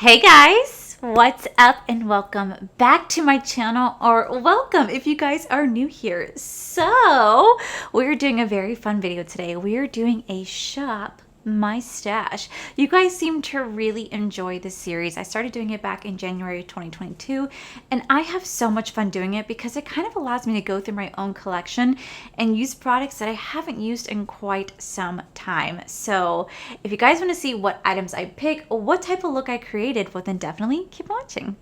Hey guys, what's up and welcome back to my channel, or welcome if you guys are new here. So we're doing a very fun video today. We are doing a shop my stash. You guys seem to really enjoy this series. I started doing it back in January 2022 and I have so much fun doing it because it kind of allows me to go through my own collection and use products that I haven't used in quite some time. So if you guys want to see what items I pick or what type of look I created, well then definitely keep watching.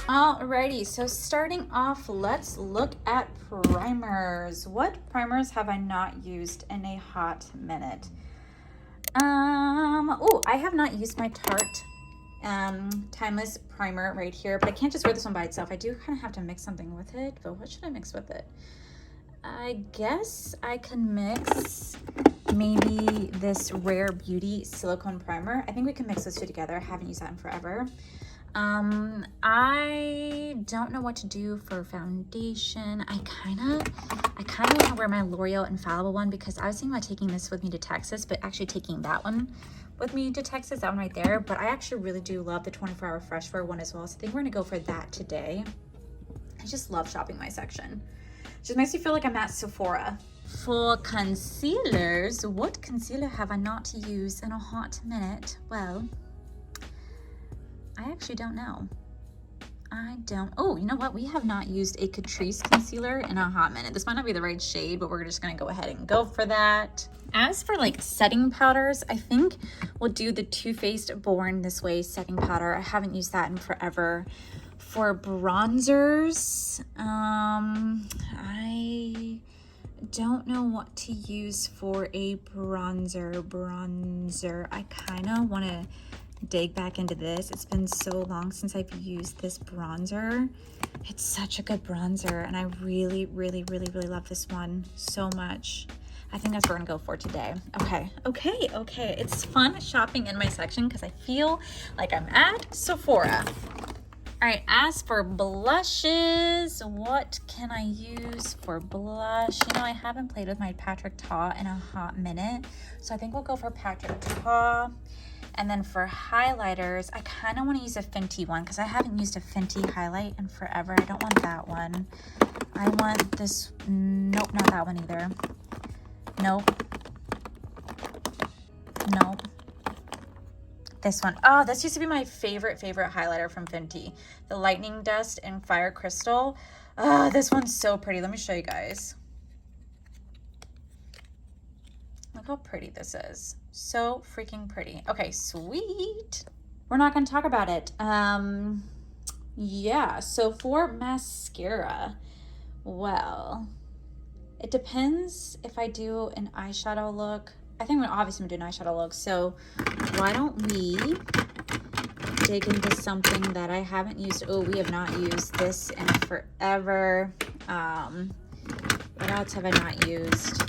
Alrighty, so starting off, let's look at primers. What primers have I not used in a hot minute? Oh, I have not used my Tarte Timeless Primer right here, but I can't just wear this one by itself. I do kind of have to mix something with it, but what should I mix with it? I guess I can mix maybe this Rare Beauty Silicone Primer. I think we can mix those two together. I haven't used that in forever. I don't know what to do for foundation. I kind of want to wear my L'Oreal Infallible one because I was thinking about taking this with me to Texas, but actually taking that one with me to Texas, that one right there. But I actually really do love the 24-hour Fresh Wear one as well, so I think we're gonna go for that today. I just love shopping my section. It just makes me feel like I'm at Sephora. For concealers, what concealer have I not used in a hot minute? Well, I actually don't know. Oh, you know what? We have not used a Catrice concealer in a hot minute. This might not be the right shade, but we're just gonna go ahead and go for that. As for like setting powders, I think we'll do the Too Faced Born This Way setting powder. I haven't used that in forever. For bronzers, I don't know what to use for a bronzer. I kind of want to dig back into this. It's been so long since I've used this bronzer. It's such a good bronzer and I really love this one so much. I think that's what we're gonna go for today. Okay. It's fun shopping in my section because I feel like I'm at Sephora. All right, as for blushes, what can I use for blush? You know, I haven't played with my Patrick Ta in a hot minute, so I think we'll go for Patrick Ta. And then for highlighters, I kind of want to use a Fenty one because I haven't used a Fenty highlight in forever. I don't want that one. I want this. Nope, not that one either. Nope. This one. Oh, this used to be my favorite highlighter from Fenty. The Lightning Dust and Fire Crystal. Oh, this one's so pretty. Let me show you guys. Look how pretty this is. So freaking pretty. Okay, sweet. We're not going to talk about it. Yeah, so for mascara, well, it depends if I do an eyeshadow look. I think we're obviously going to do an eyeshadow look. So why don't we dig into something that I haven't used. Oh, we have not used this in forever. What else have I not used?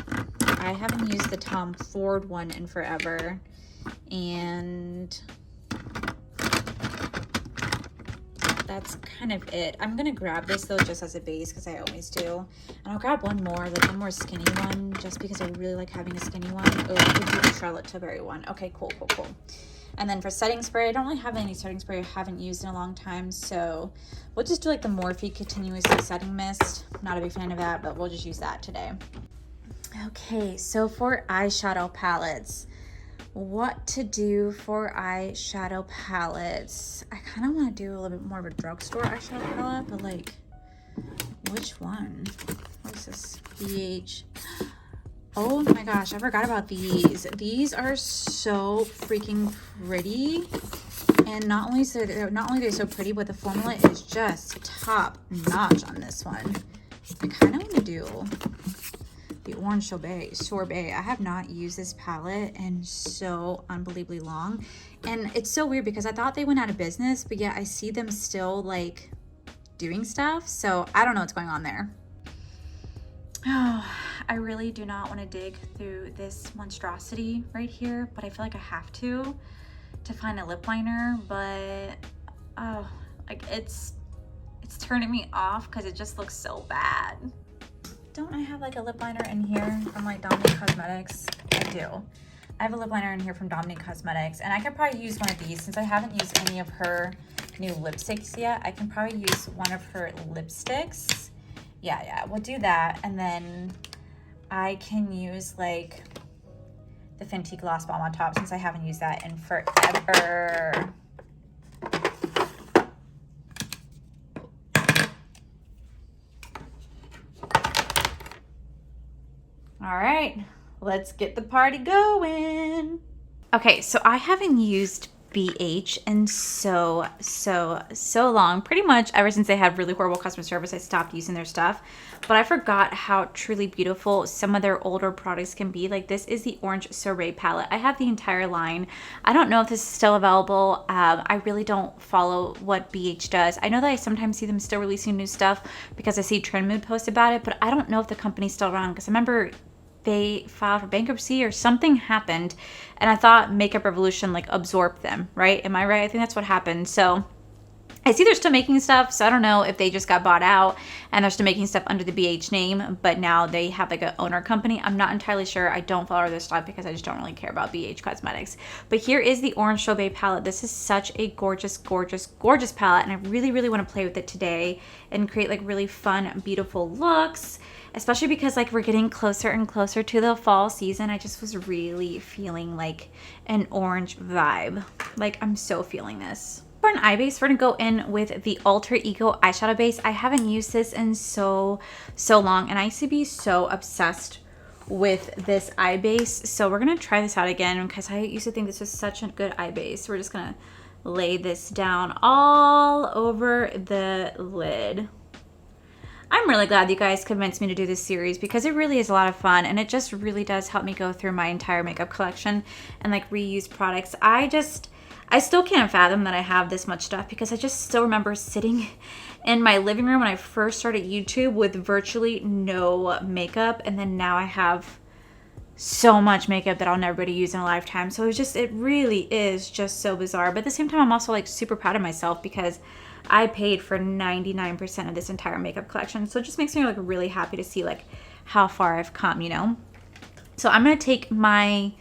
I haven't used the Tom Ford one in forever, and that's kind of it. I'm gonna grab this though just as a base because I always do, and I'll grab one more skinny one just because I really like having a skinny one. Oh, I could do the Charlotte Tilbury one. Okay, cool. And then for setting spray, I don't really have any setting spray I haven't used in a long time, so we'll just do like the Morphe Continuously Setting Mist. I'm not a big fan of that, but we'll just use that today. Okay, so for eyeshadow palettes, what to do for eyeshadow palettes? I kind of want to do a little bit more of a drugstore eyeshadow palette, but like, which one? What is this? BH. Oh my gosh, I forgot about these. These are so freaking pretty. And not only are they so pretty, but the formula is just top notch on this one. I kind of want to do the Orange Sorbet. I have not used this palette in so unbelievably long. And it's so weird because I thought they went out of business, but yet I see them still like doing stuff. So I don't know what's going on there. Oh, I really do not want to dig through this monstrosity right here, but I feel like I have to find a lip liner. But oh, like it's It's turning me off because it just looks so bad. Don't I have like a lip liner in here from like Dominique Cosmetics? I do. I have a lip liner in here from Dominique Cosmetics, and I could probably use one of these since I haven't used any of her new lipsticks yet. I can probably use one of her lipsticks. Yeah, we'll do that. And then I can use like the Fenty Gloss Bomb on top since I haven't used that in forever. All right, let's get the party going. Okay, so I haven't used BH in so long. Pretty much ever since they had really horrible customer service, I stopped using their stuff. But I forgot how truly beautiful some of their older products can be. Like this is the Orange Sorbet palette. I have the entire line. I don't know if this is still available. I really don't follow what BH does. I know that I sometimes see them still releasing new stuff because I see Trend Mood post about it, but I don't know if the company's still around because I remember they filed for bankruptcy or something happened, and I thought Makeup Revolution like absorbed them, right? Am I right? I think that's what happened. So I see they're still making stuff, so I don't know if they just got bought out and they're still making stuff under the BH name, but now they have like an owner company. I'm not entirely sure. I don't follow their stuff because I just don't really care about BH Cosmetics. But here is the Orange Sorbet palette. This is such a gorgeous, gorgeous, gorgeous palette, and I really, really want to play with it today and create like really fun, beautiful looks, especially because like we're getting closer and closer to the fall season. I just was really feeling like an orange vibe. Like I'm so feeling this. For an eye base, we're gonna go in with the Alter Ego eyeshadow base. I haven't used this in so long, and I used to be so obsessed with this eye base. So we're gonna try this out again because I used to think this was such a good eye base. We're just gonna lay this down all over the lid. I'm really glad you guys convinced me to do this series because it really is a lot of fun, and it just really does help me go through my entire makeup collection and like reuse products. I still can't fathom that I have this much stuff because I just still remember sitting in my living room when I first started YouTube with virtually no makeup, and then now I have so much makeup that I'll never be able to use in a lifetime. So it really is just so bizarre. But at the same time, I'm also like super proud of myself because I paid for 99% of this entire makeup collection. So it just makes me like really happy to see like how far I've come, you know? So I'm going to take my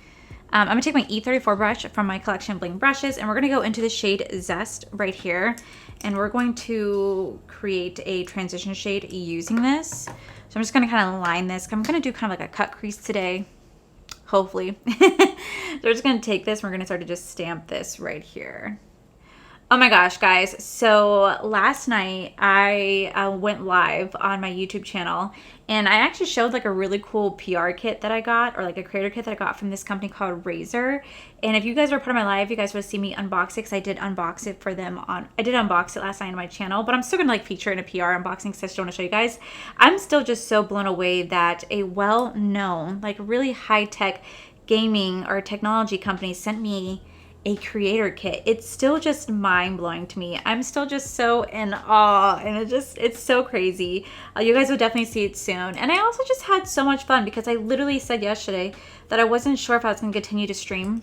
E34 brush from my collection of bling brushes, and we're going to go into the shade Zest right here. And we're going to create a transition shade using this. So I'm just going to kind of line this. I'm going to do kind of like a cut crease today, hopefully. So we're just going to take this and we're going to start to just stamp this right here. Oh my gosh, guys. So last night I went live on my YouTube channel, and I actually showed like a really cool PR kit that I got, or like a creator kit that I got from this company called Razor. And if you guys were part of my live, you guys would see me unbox it because I did unbox it for them I did unbox it last night on my channel, but I'm still gonna like feature it in a PR unboxing because I still want to show you guys. I'm still just so blown away that a well-known, like really high-tech gaming or technology company sent me a creator kit. It's still just mind-blowing to me. I'm still just so in awe, and it's so crazy. You guys will definitely see it soon. And I also just had so much fun because I literally said yesterday that I wasn't sure if I was going to continue to stream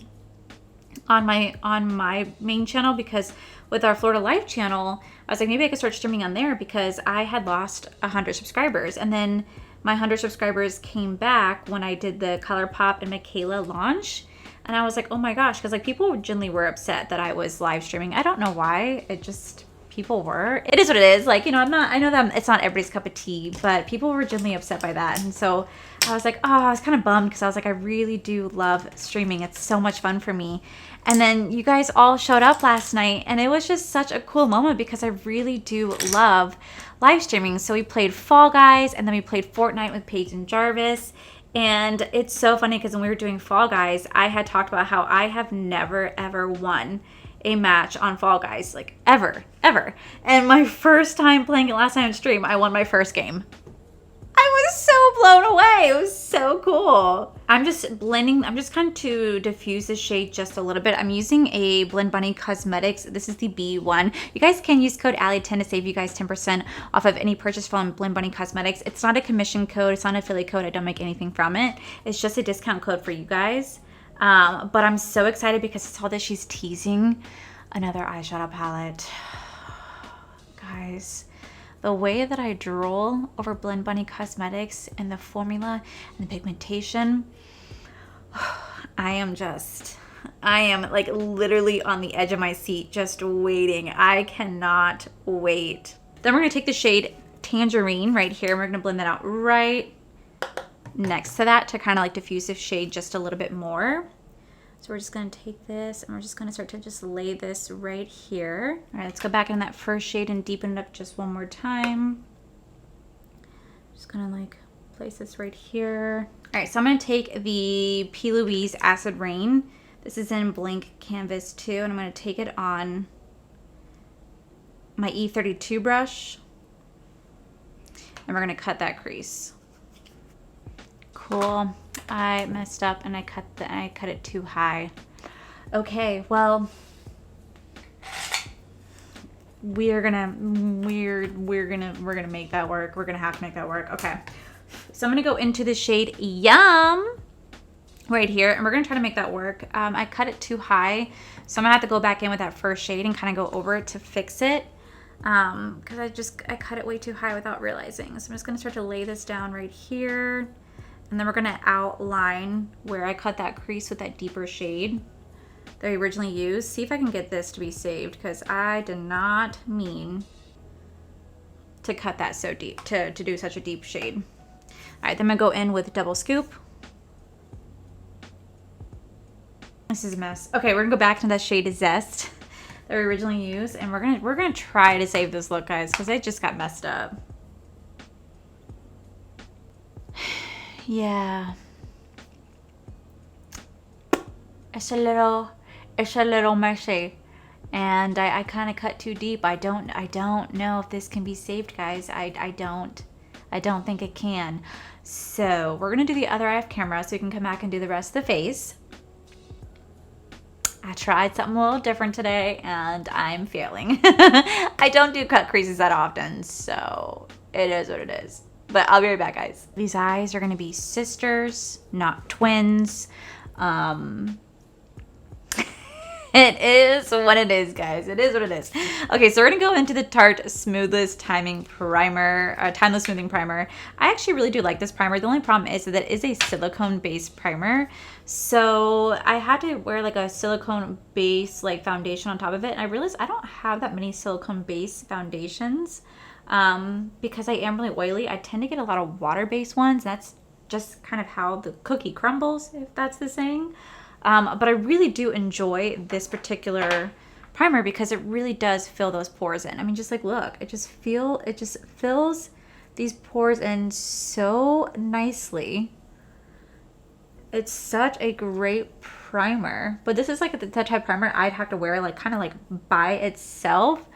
on my main channel, because with our Florida Life channel, I was like, maybe I could start streaming on there because I had lost 100 subscribers. And then my 100 subscribers came back when I did the ColourPop and Michaela launch. And I was like, oh my gosh, because like people generally were upset that I was live streaming. I don't know why. People were. It is what it is. Like, you know, I know that it's not everybody's cup of tea, but people were generally upset by that. And so I was like, oh, I was kind of bummed because I was like, I really do love streaming. It's so much fun for me. And then you guys all showed up last night, and it was just such a cool moment because I really do love live streaming. So we played Fall Guys, and then we played Fortnite with Paige and Jarvis. And it's so funny because when we were doing Fall Guys, I had talked about how I have never, ever won a match on Fall Guys, like ever. And my first time playing it last night on stream, I won my first game. I was so blown away. It was so cool. I'm just blending. I'm just kind of to diffuse the shade just a little bit. I'm using a Blend Bunny Cosmetics. This is the B1. You guys can use code Allie10 to save you guys 10% off of any purchase from Blend Bunny Cosmetics. It's not a commission code. It's not an affiliate code. I don't make anything from it. It's just a discount code for you guys. But I'm so excited because it's all that she's teasing another eyeshadow palette. Guys, the way that I drool over Blend Bunny Cosmetics and the formula and the pigmentation, I am like literally on the edge of my seat just waiting. I cannot wait. Then we're gonna take the shade Tangerine right here. We're gonna blend that out right next to that to kind of like diffuse the shade just a little bit more. So we're just gonna take this and we're just gonna start to just lay this right here. All right, let's go back in that first shade and deepen it up just one more time. Just gonna like place this right here. All right, so I'm gonna take the P. Louise Acid Rain. This is in Blank Canvas 2, and I'm gonna take it on my E32 brush. And we're gonna cut that crease. Cool. I messed up and I cut it too high. Okay, well, we're gonna make that work. We're gonna have to make that work. Okay. So I'm gonna go into the shade Yum right here, and we're gonna try to make that work. I cut it too high, so I'm gonna have to go back in with that first shade and kind of go over it to fix it. Because I cut it way too high without realizing. So I'm just gonna start to lay this down right here. And then we're gonna outline where I cut that crease with that deeper shade that I originally used. See if I can get this to be saved, because I did not mean to cut that so deep, to do such a deep shade. All right, then I'm gonna go in with double scoop. This is a mess. Okay, we're gonna go back to that shade Zest that we originally used, and we're gonna try to save this look, guys, because it just got messed up. Yeah, it's a little messy, and I kind of cut too deep. I don't know if this can be saved, guys. I don't think it can. So we're gonna do the other eye off camera so we can come back and do the rest of the face. I tried something a little different today and I'm failing. I don't do cut creases that often, so it is what it is. But I'll be right back, guys. These eyes are gonna be sisters, not twins. It is what it is, guys. It is what it is. Okay, so we're gonna go into the Tarte Smoothless Timeless Smoothing Primer. I actually really do like this primer. The only problem is that it is a silicone-based primer. So I had to wear like a silicone base like foundation on top of it. And I realized I don't have that many silicone-based foundations because I am really oily. I tend to get a lot of water-based ones. That's just kind of how the cookie crumbles, if that's the saying. But I really do enjoy this particular primer because it really does fill those pores in. I mean, just like, look, it just fills these pores in so nicely. It's such a great primer, but this is like the type of primer I'd have to wear like kind of like by itself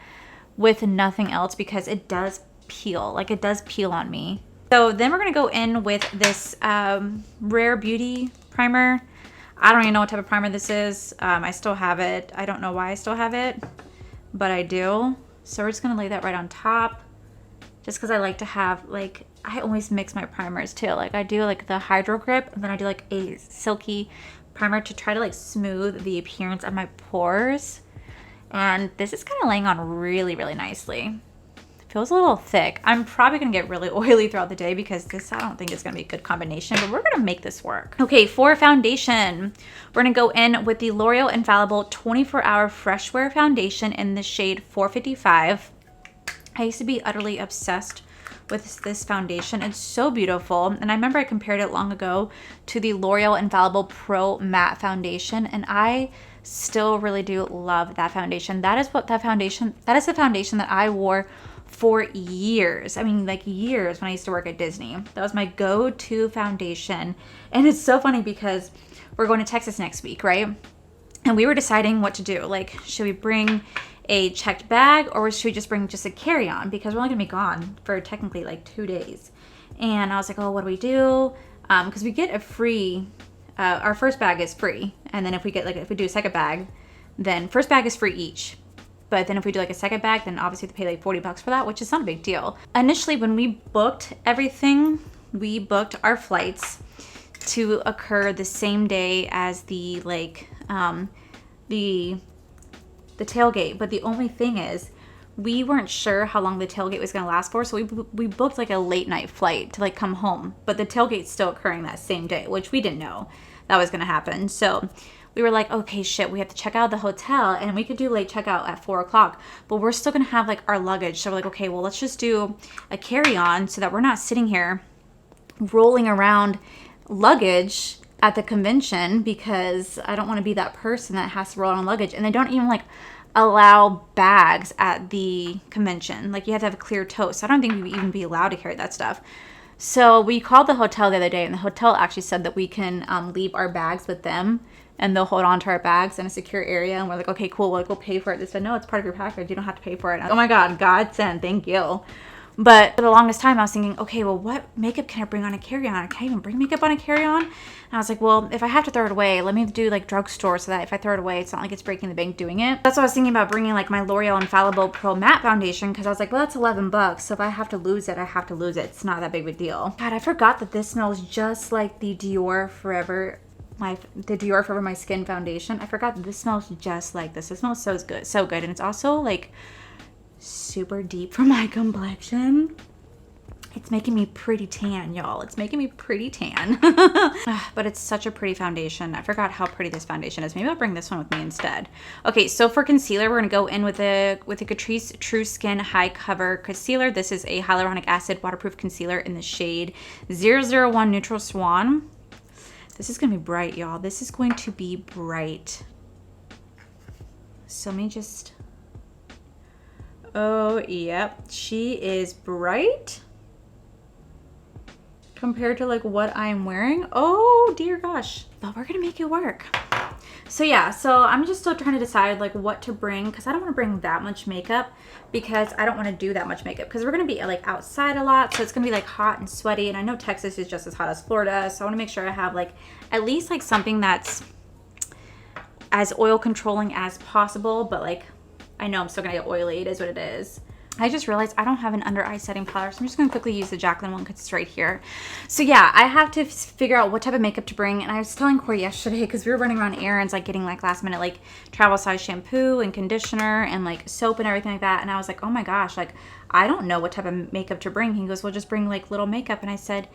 with nothing else because it does peel, like it does peel on me. So then we're gonna go in with this Rare Beauty primer. I don't even know what type of primer this is. I still have it. I don't know why I still have it, but I do. So we're just gonna lay that right on top just because I like to have like, I always mix my primers too. Like I do like the Hydro Grip and then I do like a silky primer to try to like smooth the appearance of my pores. And this is kind of laying on really, really nicely. Feels a little thick. I'm probably gonna get really oily throughout the day because this, I don't think it's gonna be a good combination, but we're gonna make this work. Okay, for foundation, we're gonna go in with the L'Oreal Infallible 24-Hour Fresh Wear Foundation in the shade 455. I used to be utterly obsessed with this foundation. It's so beautiful. And I remember I compared it long ago to the L'Oreal Infallible Pro Matte Foundation, and I still really do love that foundation. That is the foundation that I wore for years. I mean, like years when I used to work at Disney. That was my go-to foundation. And it's so funny because we're going to Texas next week, right? And we were deciding what to do. Like, should we bring a checked bag or should we just bring just a carry-on? Because we're only gonna be gone for technically like 2 days. And I was like, oh, what do we do? Because we get a free, our first bag is free. And then if we do a second bag, then first bag is free each. But then if we do like a second bag, then obviously we have to pay like $40 for that, which is not a big deal. Initially, when we booked everything, we booked our flights to occur the same day as the tailgate. But the only thing is, we weren't sure how long the tailgate was going to last for, so we booked like a late night flight to like come home, but the tailgate's still occurring that same day, which we didn't know that was going to happen. So we were like, okay, shit, we have to check out of the hotel, and we could do late checkout at 4 o'clock, but we're still going to have like our luggage. So we're like, okay, well, let's just do a carry-on so that we're not sitting here rolling around luggage at the convention, because I don't want to be that person that has to roll on luggage. And they don't even like allow bags at the convention. Like, you have to have a clear tote. So I don't think we would even be allowed to carry that stuff. So we called the hotel the other day, and the hotel actually said that we can leave our bags with them, and they'll hold on to our bags in a secure area. And we're like, okay, cool, we'll pay for it. They said, no, it's part of your package. You don't have to pay for it. Oh my God, godsend, thank you. But for the longest time, I was thinking, okay, well, what makeup can I bring on a carry-on? I can't even bring makeup on a carry-on. And I was like, well, if I have to throw it away, let me do like drugstore, so that if I throw it away, it's not like it's breaking the bank doing it. That's what I was thinking about, bringing like my L'Oreal Infallible Pro Matte Foundation, because I was like, well, that's $11. So if I have to lose it, I have to lose it. It's not that big of a deal. God, I forgot that this smells just like the Dior Forever My Skin foundation. I forgot that this smells just like this. It smells so good. And it's also like super deep for my complexion. It's making me pretty tan, y'all. It's making me pretty tan. But it's such a pretty foundation. I forgot how pretty this foundation is. Maybe I'll bring this one with me instead. Okay, so for concealer, we're gonna go in with the Catrice True Skin High Cover Concealer. This is a hyaluronic acid waterproof concealer in the shade 001 Neutral Swan. This is gonna be bright, y'all. This is going to be bright. So let me just... Oh, yep. She is bright compared to like what I'm wearing. Oh dear gosh. But we're gonna make it work. So yeah, so I'm just still trying to decide like what to bring, because I don't want to bring that much makeup, because I don't want to do that much makeup, because we're gonna be like outside a lot, so it's gonna be like hot and sweaty, and I know Texas is just as hot as Florida, so I want to make sure I have like at least like something that's as oil controlling as possible, but like I know I'm still gonna get oily. It is what it is. I just realized I don't have an under eye setting powder, so I'm just gonna quickly use the Jaclyn one because it's right here. So yeah, I have to figure out what type of makeup to bring. And I was telling Corey yesterday, because we were running around errands, like getting like last minute like travel size shampoo and conditioner and like soap and everything like that. And I was like, oh my gosh, like I don't know what type of makeup to bring. He goes, well, just bring like little makeup. And I said,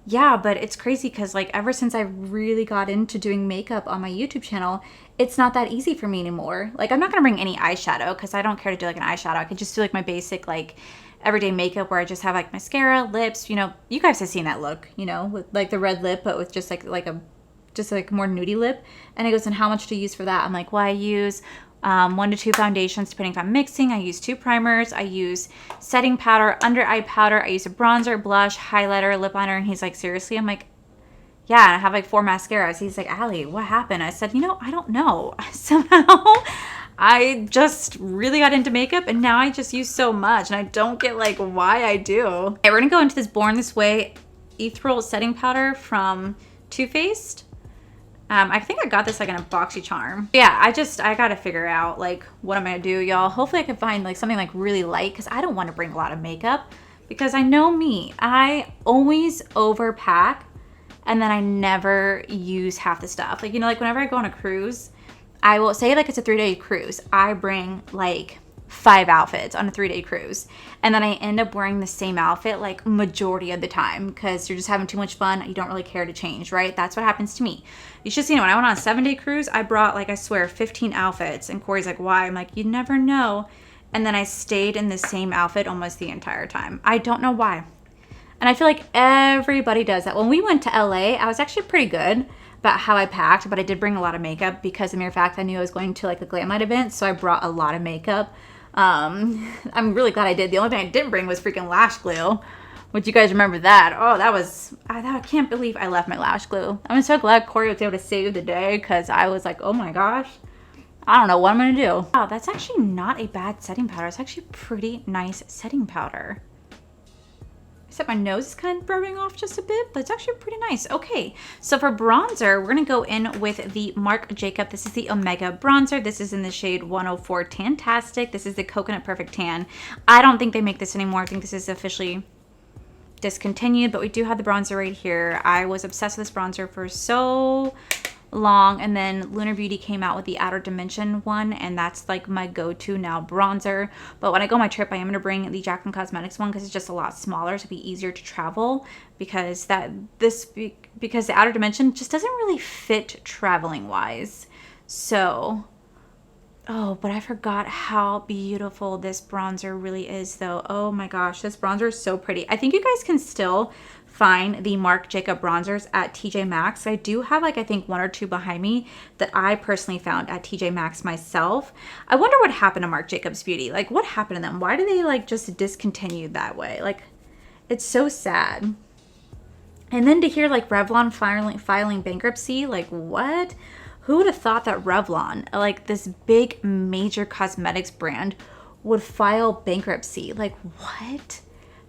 yeah, but it's crazy because like ever since I really got into doing makeup on my YouTube channel, it's not that easy for me anymore. Like I'm not gonna bring any eyeshadow because I don't care to do like an eyeshadow. I could just do like my basic like everyday makeup where I just have like mascara, lips, you know, you guys have seen that look, you know, with like the red lip, but with just like a more nudie lip. And it goes, and how much to use for that? I'm like, well, I use 1 to 2 foundations depending if I'm mixing. I use 2 primers. I use setting powder, under eye powder. I use a bronzer, blush, highlighter, lip liner. And he's like, seriously? I'm like, yeah. And I have like 4 mascaras. He's like, Allie, what happened? I said, you know, I don't know. Somehow I just really got into makeup, and now I just use so much, and I don't get like why I do. Okay, we're gonna go into this Born This Way ethereal setting powder from Too Faced. I think I got this like in a BoxyCharm. Yeah, I gotta figure out like what I'm gonna do, y'all. Hopefully I can find like something like really light, because I don't want to bring a lot of makeup, because I know me, I always overpack and then I never use half the stuff. Like, you know, like whenever I go on a cruise, I will say like it's a 3-day cruise, I bring like 5 outfits on a 3-day cruise, and then I end up wearing the same outfit like majority of the time, because you're just having too much fun. You don't really care to change, right? That's what happens to me. You should see, when I went on a 7-day cruise, I brought like, I swear, 15 outfits, and Corey's like, why? I'm like, you never know. And then I stayed in the same outfit almost the entire time. I don't know why. And I feel like everybody does that. When we went to LA, I was actually pretty good about how I packed, but I did bring a lot of makeup because of the mere fact I knew I was going to like a glam light event, so I brought a lot of makeup. I'm really glad I did. The only thing I didn't bring was freaking lash glue, which you guys remember that. Oh, I can't believe I left my lash glue. I'm so glad Corey was able to save the day, because I was like, oh my gosh, I don't know what I'm gonna do. Wow, that's actually not a bad setting powder. It's actually a pretty nice setting powder. Except my nose is kind of rubbing off just a bit, but it's actually pretty nice. Okay, so for bronzer, we're gonna go in with the Marc Jacob. This is the Omega bronzer. This is in the shade 104 Tantastic. This is the Coconut Perfect Tan. I don't think they make this anymore. I think this is officially discontinued, but we do have the bronzer right here. I was obsessed with this bronzer for so long, and then Lunar Beauty came out with the Outer Dimension one, and that's like my go-to now bronzer. But when I go on my trip, I am going to bring the Jaclyn Cosmetics one because it's just a lot smaller, so it'll be easier to travel, because because the Outer Dimension just doesn't really fit traveling wise. So, oh, but I forgot how beautiful this bronzer really is though. Oh my gosh, this bronzer is so pretty. I think you guys can still find the Marc Jacob bronzers at TJ Maxx. I do have like, I think 1 or 2 behind me that I personally found at TJ Maxx myself. I wonder what happened to Marc Jacobs Beauty. Like, what happened to them? Why do they like just discontinue that way? Like, it's so sad. And then to hear like Revlon filing bankruptcy, like what? Who would have thought that Revlon, like this big major cosmetics brand, would file bankruptcy? Like what?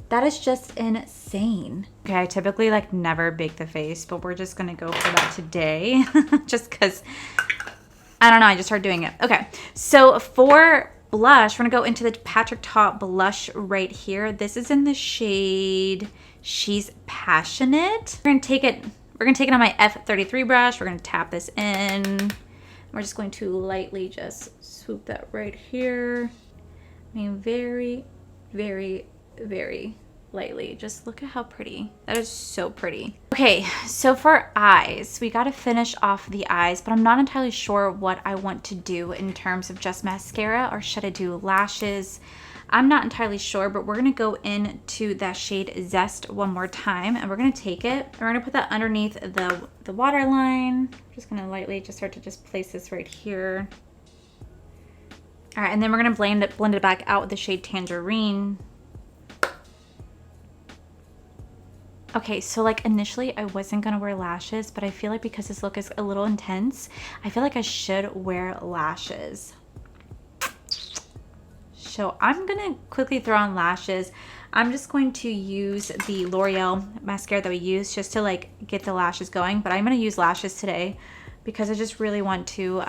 That is just insane. Okay, I typically like never bake the face, but we're just gonna go for that today. Just cause, I don't know, I just started doing it. Okay, so for blush, we're gonna go into the Patrick Ta blush right here. This is in the shade She's Passionate. We're gonna take it on my F33 brush. We're gonna tap this in. We're just going to lightly just swoop that right here. I mean, very, very, very lightly. Just look at how pretty. That is so pretty. Okay, so for eyes, we got to finish off the eyes, but I'm not entirely sure what I want to do in terms of just mascara, or should I do lashes? I'm not entirely sure, but we're going to go into that shade Zest one more time, and we're going to take it and we're going to put that underneath the waterline. Just going to lightly just start to just place this right here. All right, and then we're going to blend it back out with the shade Tangerine. Okay, so like initially I wasn't gonna wear lashes, but I feel like because this look is a little intense, I feel like I should wear lashes. So I'm gonna quickly throw on lashes. I'm just going to use the L'Oreal mascara that we use just to like get the lashes going, but I'm gonna use lashes today because I just really want to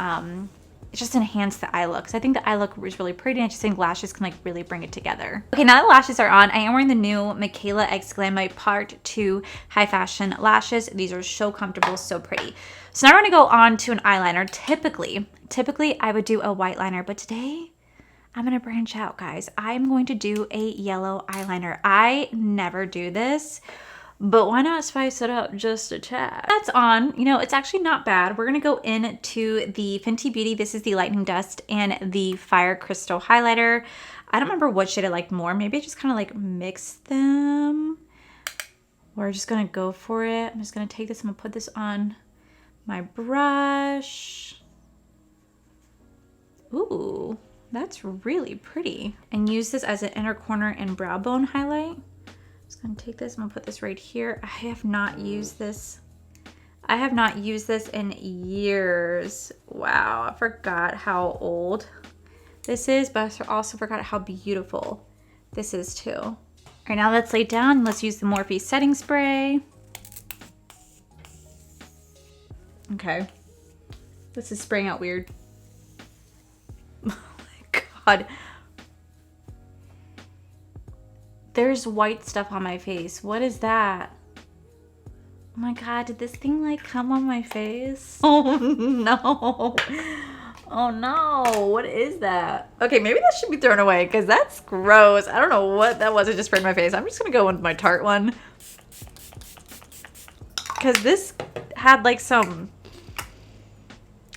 just enhance the eye look. Because I think the eye look is really pretty, and I just think lashes can like really bring it together. Okay, now that lashes are on, I am wearing the new Michaela X Glam My Part 2 High Fashion lashes. These are so comfortable, so pretty. So now we're gonna go on to an eyeliner. Typically I would do a white liner, but today I'm gonna branch out, guys. I'm going to do a yellow eyeliner. I never do this, but why not spice it up just a tad? That's on. You know, it's actually not bad. We're going to go into the Fenty Beauty. This is the Lightning Dust and the Fire Crystal Highlighter. I don't remember what shade I liked more. Maybe I just kind of like mix them. We're just going to go for it. I'm just going to take this. I'm going to put this on my brush. Ooh, that's really pretty. And use this as an inner corner and brow bone highlight. Just gonna take this, I'm gonna put this right here. I have not used this. I have not used this in years. Wow, I forgot how old this is, but I also forgot how beautiful this is too. All right, now let's lay down. Let's use the Morphe setting spray. Okay, this is spraying out weird. Oh my God. There's white stuff on my face. What is that? Oh my God, did this thing like come on my face? Oh no. Oh no, what is that? Okay, maybe that should be thrown away because that's gross. I don't know what that was. It just sprayed my face. I'm just gonna go with my Tarte one. Because this had like some,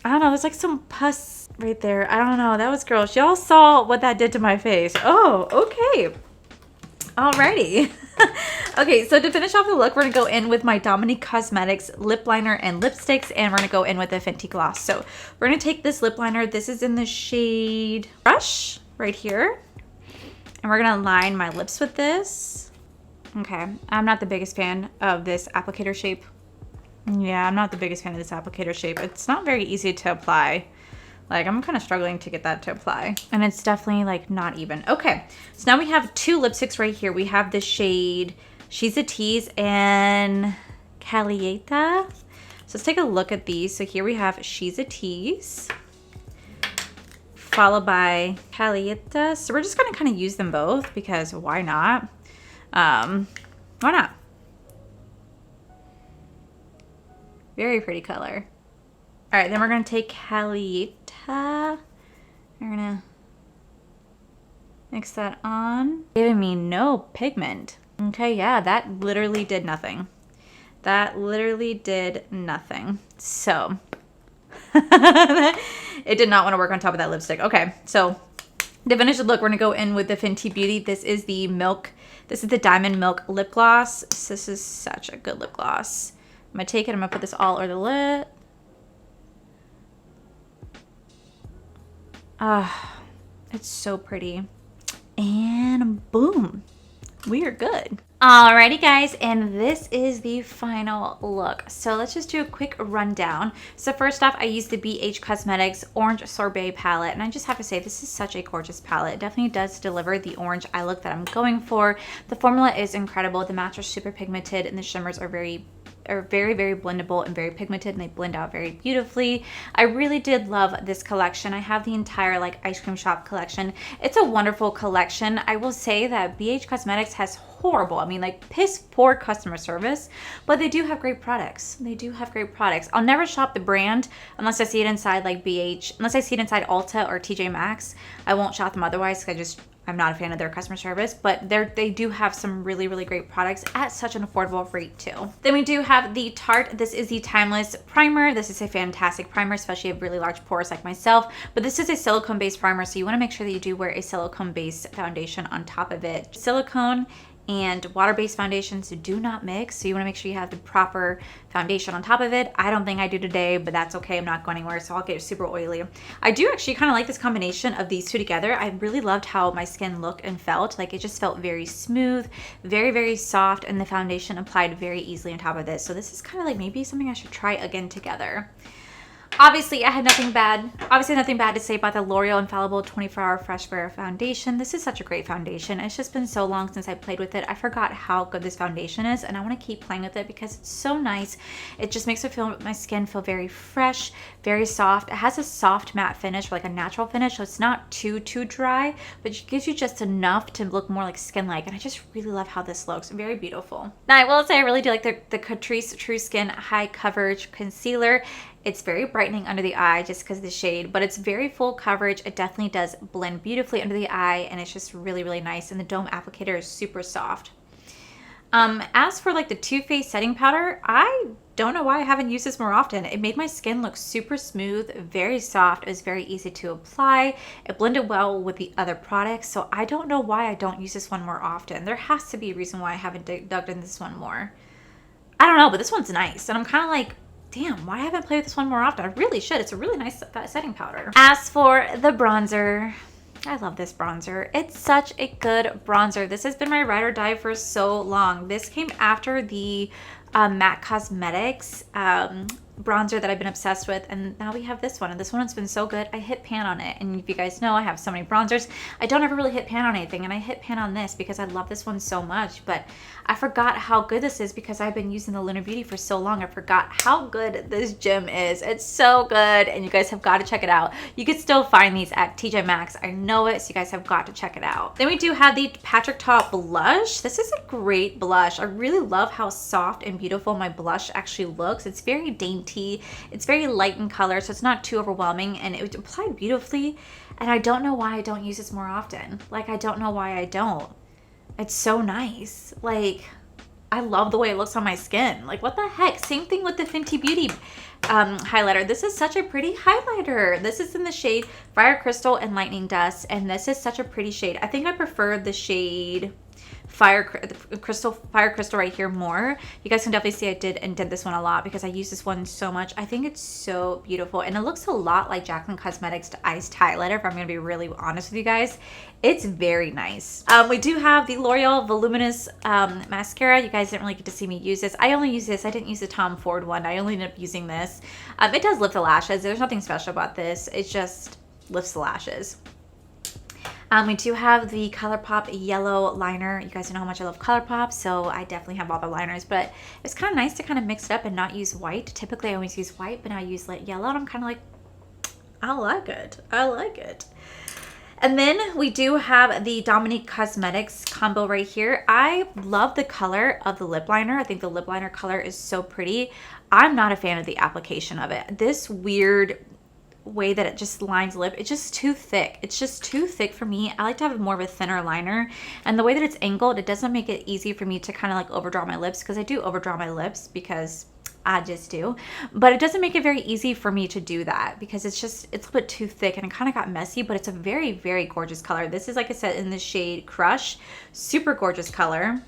I don't know, there's like some pus right there. I don't know, that was gross. Y'all saw what that did to my face. Oh, okay. Alrighty. Okay, so to finish off the look, we're gonna go in with my Dominique Cosmetics lip liner and lipsticks, and we're gonna go in with a Fenty gloss. So we're gonna take this lip liner. This is in the shade Brush right here, and we're gonna line my lips with this. Okay, I'm not the biggest fan of this applicator shape. Yeah, I'm not the biggest fan of this applicator shape. It's not very easy to apply. Like, I'm kind of struggling to get that to apply. And it's definitely, like, not even. Okay, so now we have 2 lipsticks right here. We have the shade She's a Tease and Calieta. So let's take a look at these. So here we have She's a Tease, followed by Calieta. So we're just gonna kind of use them both because why not? Why not? Very pretty color. All right, then we're gonna take Calita. We're gonna mix that on. Giving me no pigment. Okay, yeah, that literally did nothing. That literally did nothing. So, it did not want to work on top of that lipstick. Okay, so to finish the look, we're gonna go in with the Fenty Beauty. This is the Milk. This is the Diamond Milk lip gloss. This is such a good lip gloss. I'm gonna take it. I'm gonna put this all over the lip. Ah, it's so pretty. And boom, we are good. Alrighty guys, and this is the final look. So let's just do a quick rundown. So first off, I used the BH Cosmetics Orange Sorbet palette, and I just have to say this is such a gorgeous palette. It definitely does deliver the orange eye look that I'm going for. The formula is incredible. The mattes are super pigmented, and the shimmers are very blendable and very pigmented, and they blend out very beautifully. I really did love this collection. I have the entire like ice cream shop collection. It's a wonderful collection. I will say that BH Cosmetics has horrible, I mean like piss poor customer service, but they do have great products. They do have great products. I'll never shop the brand unless I see it inside like BH, unless I see it inside Ulta or TJ Maxx. I won't shop them otherwise because I'm not a fan of their customer service, but they do have some really, really great products at such an affordable rate too. Then we do have the Tarte. This is the Timeless Primer. This is a fantastic primer, especially if you have really large pores like myself, but this is a silicone-based primer, so you wanna make sure that you do wear a silicone-based foundation on top of it. Silicone and water-based foundations do not mix, so you want to make sure you have the proper foundation on top of it. I don't think I do today, but that's okay. I'm not going anywhere, so I'll get super oily. I do actually kind of like this combination of these two together. I really loved how my skin looked and felt. Like it just felt very smooth, very, very soft, and the foundation applied very easily on top of this. So this is kind of like maybe something I should try again together. Obviously, I had nothing bad to say about the L'Oreal Infallible 24-Hour Fresh Wear Foundation. This is such a great foundation. It's just been so long since I played with it. I forgot how good this foundation is, and I want to keep playing with it because it's so nice. It just makes my skin feel very fresh, very soft. It has a soft matte finish, or like a natural finish, so it's not too dry, but it gives you just enough to look more like skin-like, and I just really love how this looks. Very beautiful. Now, I will say I really do like the Catrice True Skin High Coverage Concealer. It's very brightening under the eye just because of the shade, but it's very full coverage. It definitely does blend beautifully under the eye, and it's just really, really nice. And the dome applicator is super soft. As for like the Too Faced setting powder, I don't know why I haven't used this more often. It made my skin look super smooth, very soft. It was very easy to apply. It blended well with the other products, so I don't know why I don't use this one more often. There has to be a reason why I haven't dug in this one more. I don't know, but this one's nice, and I'm kind of like, damn, why haven't I played with this one more often? I really should. It's a really nice setting powder. As for the bronzer, I love this bronzer. It's such a good bronzer. This has been my ride or die for so long. This came after the MAC Cosmetics bronzer that I've been obsessed with, and now we have this one, and this one's been so good. I hit pan on it, and if you guys know, I have so many bronzers. I don't ever really hit pan on anything, and I hit pan on this because I love this one so much, but I forgot how good this is because I've been using the Lunar Beauty for so long. I forgot how good this gem is. It's so good, and you guys have got to check it out. You can still find these at TJ Maxx. I know it, so you guys have got to check it out. Then we do have the Patrick Ta blush. This is a great blush. I really love how soft and beautiful my blush actually looks. It's very dainty. It's very light in color, so it's not too overwhelming, and it applied beautifully, and I don't know why I don't use this more often. Like, I don't know why I don't. It's so nice. Like, I love the way it looks on my skin. Like, what the heck? Same thing with the Fenty Beauty highlighter. This is such a pretty highlighter. This is in the shade Fire Crystal and Lightning Dust, and this is such a pretty shade. I think I prefer the shade Fire Crystal right here more. You guys can definitely see I did indent this one a lot because I use this one so much. I think it's so beautiful, and it looks a lot like Jaclyn Cosmetics Iced Highlighter, if I'm going to be really honest with you guys. It's very nice. We do have the L'Oreal Voluminous Mascara. You guys didn't really get to see me use this. I only use this. I didn't use the Tom Ford one. I only ended up using this. It does lift the lashes. There's nothing special about this. It just lifts the lashes. We do have the ColourPop Yellow Liner. You guys know how much I love ColourPop, so I definitely have all the liners, but it's kind of nice to kind of mix it up and not use white. Typically, I always use white, but now I use yellow, and I'm kind of like, I like it. I like it. And then we do have the Dominique Cosmetics combo right here. I love the color of the lip liner. I think the lip liner color is so pretty. I'm not a fan of the application of it. This weird way that it just lines lip, it's just too thick. It's just too thick for me. I like to have more of a thinner liner, and the way that it's angled, it doesn't make it easy for me to kind of like overdraw my lips, because I do overdraw my lips because I just do, but it doesn't make it very easy for me to do that because it's a little bit too thick and it kind of got messy. But it's a very, very gorgeous color. This is, like I said, in the shade Crush. Super gorgeous color.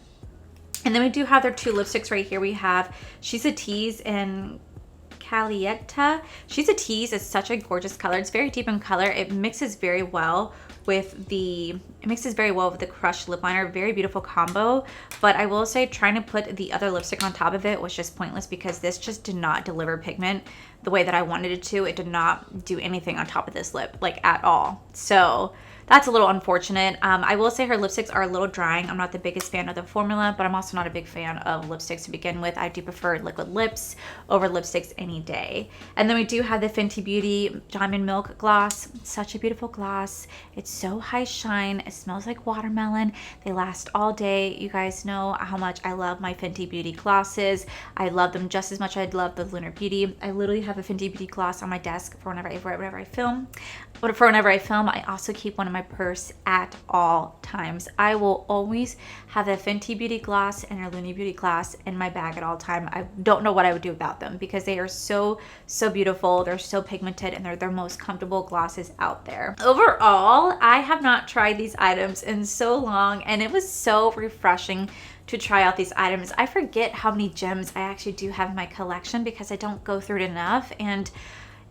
And then we do have their two lipsticks right here. We have She's a Tease and Calietta. She's a Tease is such a gorgeous color. It's very deep in color. It mixes very well with the Crush lip liner. Very beautiful combo. But I will say, trying to put the other lipstick on top of it was just pointless because this just did not deliver pigment the way that I wanted it to. It did not do anything on top of this lip, like at all. So that's a little unfortunate. I will say her lipsticks are a little drying. I'm not the biggest fan of the formula, but I'm also not a big fan of lipsticks to begin with. I do prefer liquid lips over lipsticks any day. And then we do have the Fenty Beauty Diamond Milk Gloss. Such a beautiful gloss. It's so high shine. It smells like watermelon. They last all day. You guys know how much I love my Fenty Beauty glosses. I love them just as much as I love the Lunar Beauty. I literally have a Fenty Beauty gloss on my desk for whenever I film. But for whenever I film, I also keep one in my purse at all times. I will always have the Fenty Beauty gloss and her Lunar Beauty gloss in my bag at all time. I don't know what I would do without them because they are so beautiful. They're so pigmented and they're their most comfortable glosses out there. Overall, I have not tried these items in so long, and it was so refreshing to try out these items. I forget how many gems I actually do have in my collection because I don't go through it enough, and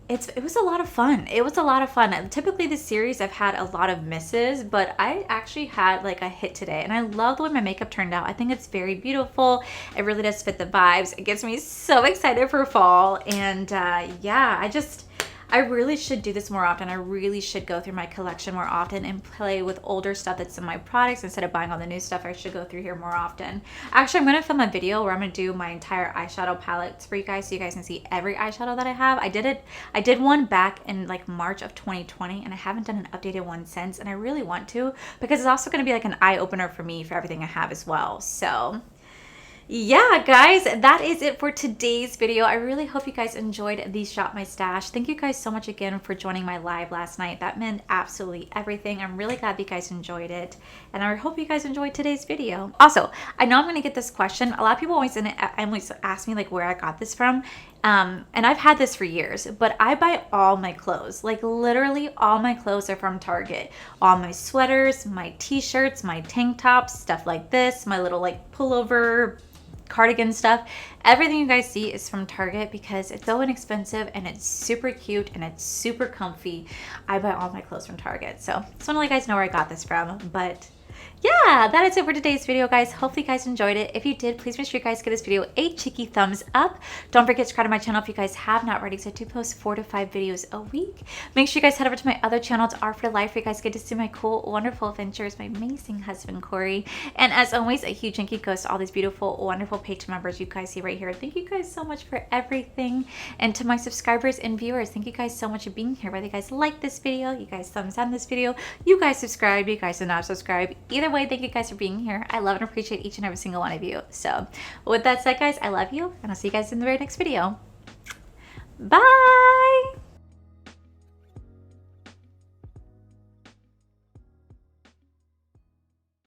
it was a lot of fun. It was a lot of fun. Typically this series I've had a lot of misses, but I actually had like a hit today, and I love the way my makeup turned out. I think it's very beautiful. It really does fit the vibes. It gets me so excited for fall, and yeah, I really should do this more often. I really should go through my collection more often and play with older stuff that's in my products instead of buying all the new stuff. I should go through here more often. Actually, I'm going to film a video where I'm going to do my entire eyeshadow palettes for you guys so you guys can see every eyeshadow that I have. I did one back in like March of 2020, and I haven't done an updated one since, and I really want to because it's also going to be like an eye opener for me for everything I have as well. So yeah, guys, that is it for today's video. I really hope you guys enjoyed the Shop My Stash. Thank you guys so much again for joining my live last night. That meant absolutely everything. I'm really glad you guys enjoyed it, and I hope you guys enjoyed today's video. Also, I know I'm going to get this question. A lot of people always ask me like where I got this from. And I've had this for years, but I buy all my clothes, like literally all my clothes are from Target. All my sweaters, my t-shirts, my tank tops, stuff like this, my little like pullover cardigan stuff, everything you guys see is from Target because it's so inexpensive and it's super cute and it's super comfy. I buy all my clothes from Target, so just want to let you guys know where I got this from. But yeah, that is it for today's video, guys. Hopefully you guys enjoyed it. If you did, please make sure you guys give this video a cheeky thumbs up. Don't forget to subscribe to my channel if you guys have not already, because I do post 4 to 5 videos a week. Make sure you guys head over to my other channel, to Art for Life, where you guys get to see my cool, wonderful adventures, my amazing husband, Corey. And as always, a huge thank you goes to all these beautiful, wonderful Patreon members you guys see right here. Thank you guys so much for everything. And to my subscribers and viewers, thank you guys so much for being here. Whether you guys like this video, you guys thumbs down this video, you guys subscribe, you guys did not subscribe. Either way, thank you guys for being here. I love and appreciate each and every single one of you. So with that said, guys, I love you, and I'll see you guys in the very next video. Bye.